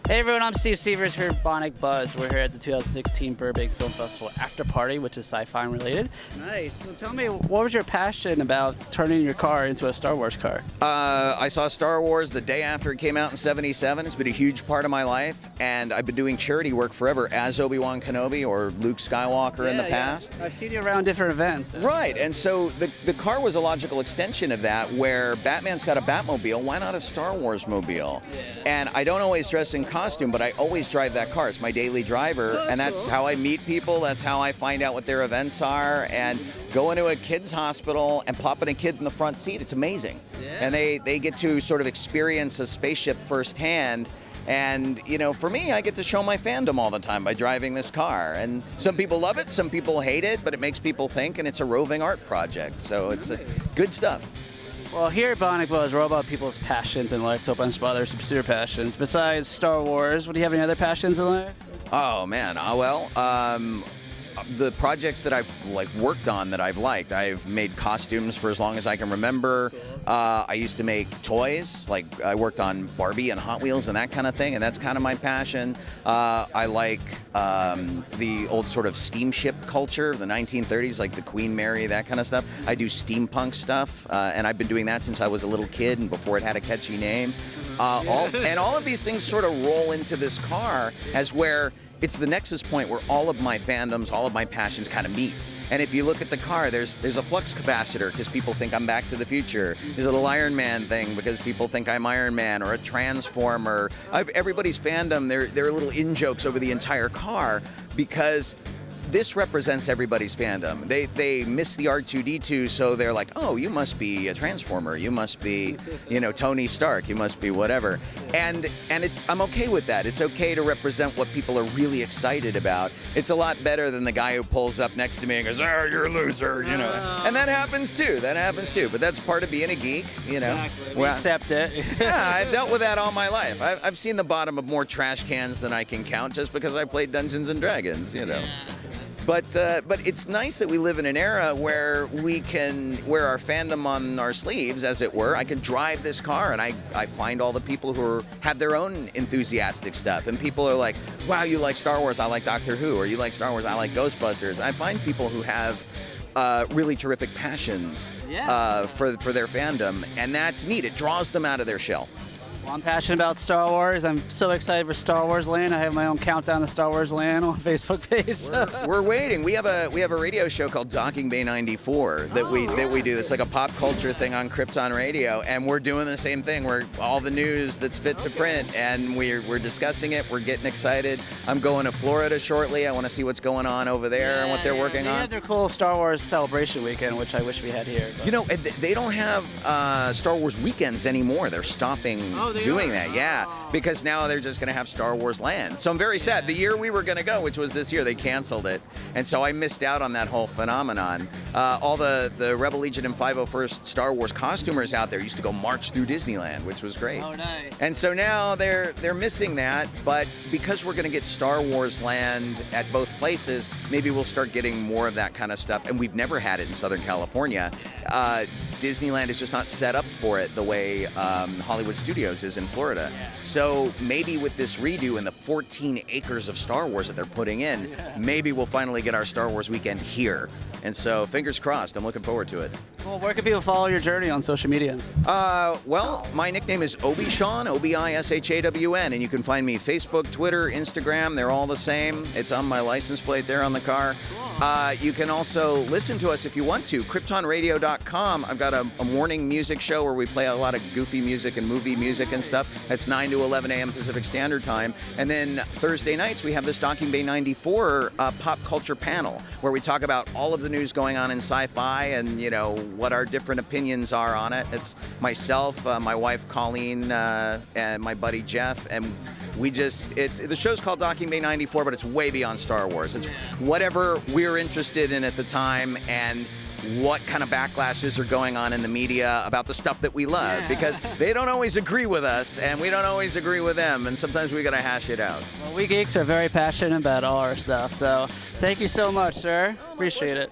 Hey everyone, I'm Steve Sievers here at Bionic Buzz. We're here at the 2016 Burbank Film Festival after party, which is sci-fi related. Nice. So tell me, what was your passion about turning your car into a Star Wars car? I saw Star Wars the day after it came out in '77. It's been a huge part of my life, and I've been doing charity work forever as Obi-Wan Kenobi or Luke Skywalker in the past. I've seen you around different events. Right, and so the car was a logical extension of that, where Batman's got a Batmobile, why not a Star Wars mobile? Yeah. And I don't always dress in costume, but I always drive that car. It's my daily driver, and that's cool. how I meet people, that's how I find out what their events are, and go into a kid's hospital and plopping a kid in the front seat, it's amazing. Yeah. And they get to sort of experience a spaceship firsthand. And, you know, for me, I get to show my fandom all the time by driving this car. And some people love it, some people hate it, but it makes people think, and it's a roving art project. So it's good stuff. Well, here at Bionic Buzz, we're all about people's passions in life to help inspire their sincere passions. Besides Star Wars, do you have any other passions in life? Oh, man. The projects that I've worked on that I've liked, I've made costumes for as long as I can remember. I used to make toys, like I worked on Barbie and Hot Wheels and that kind of thing, and that's kind of my passion. I like the old sort of steamship culture, the 1930s, like the Queen Mary, that kind of stuff. I do steampunk stuff, and I've been doing that since I was a little kid and before it had a catchy name. All of these things sort of roll into this car as where it's the nexus point where all of my fandoms, all of my passions kind of meet. And if you look at the car, there's a flux capacitor because people think I'm Back to the Future. There's a little Iron Man thing because people think I'm Iron Man, or a Transformer. Everybody's fandom, there are little in-jokes over the entire car because this represents everybody's fandom. They miss the R2-D2, so they're like, oh, you must be a Transformer. You must be, Tony Stark. You must be whatever. And I'm okay with that. It's okay to represent what people are really excited about. It's a lot better than the guy who pulls up next to me and goes, oh, you're a loser, And that happens too. But that's part of being a geek, Exactly. We accept it. Yeah, I've dealt with that all my life. I've seen the bottom of more trash cans than I can count just because I played Dungeons and Dragons, Yeah. But it's nice that we live in an era where we can wear our fandom on our sleeves, as it were. I can drive this car, and I find all the people who have their own enthusiastic stuff. And people are like, wow, you like Star Wars, I like Doctor Who, or you like Star Wars, I like Ghostbusters. I find people who have really terrific passions for their fandom, and that's neat. It draws them out of their shell. Well, I'm passionate about Star Wars. I'm so excited for Star Wars Land. I have my own countdown to Star Wars Land on Facebook page. We're waiting. We have a radio show called Docking Bay 94 that we do. It's like a pop culture thing on Krypton Radio, and we're doing the same thing. We're all the news that's fit to print, and we're discussing it. We're getting excited. I'm going to Florida shortly. I want to see what's going on over there and what they're working on. They had their cool Star Wars celebration weekend, which I wish we had here. But. They don't have Star Wars weekends anymore. They're stopping doing that, because now they're just going to have Star Wars Land. So I'm very sad. The year we were going to go, which was this year, they canceled it, and so I missed out on that whole phenomenon. All the Rebel Legion and 501st Star Wars costumers out there used to go march through Disneyland, which was great. Oh, nice. And so now they're missing that, but because we're going to get Star Wars Land at both places, maybe we'll start getting more of that kind of stuff. And we've never had it in Southern California. Disneyland is just not set up for it the way Hollywood Studios is in Florida. Yeah. So maybe with this redo and the 14 acres of Star Wars that they're putting in, maybe we'll finally get our Star Wars weekend here. And so fingers crossed, I'm looking forward to it. Well, where can people follow your journey on social media? Well, my nickname is Obi-Shawn, Obishawn, and you can find me Facebook, Twitter, Instagram. They're all the same. It's on my license plate there on the car. You can also listen to us if you want to, KryptonRadio.com. I've got a morning music show where we play a lot of goofy music and movie music and stuff. That's 9 to 11 a.m. Pacific Standard Time. And then Thursday nights, we have this Docking Bay 94 pop culture panel where we talk about all of the news going on in sci-fi and, what our different opinions are on it. It's myself, my wife Colleen, and my buddy Jeff, and the show's called Docking Bay 94, but it's way beyond Star Wars. It's whatever we're interested in at the time and what kind of backlashes are going on in the media about the stuff that we love, because they don't always agree with us and we don't always agree with them, and sometimes we gotta hash it out. Well, we geeks are very passionate about all our stuff, so thank you so much, sir. Appreciate it.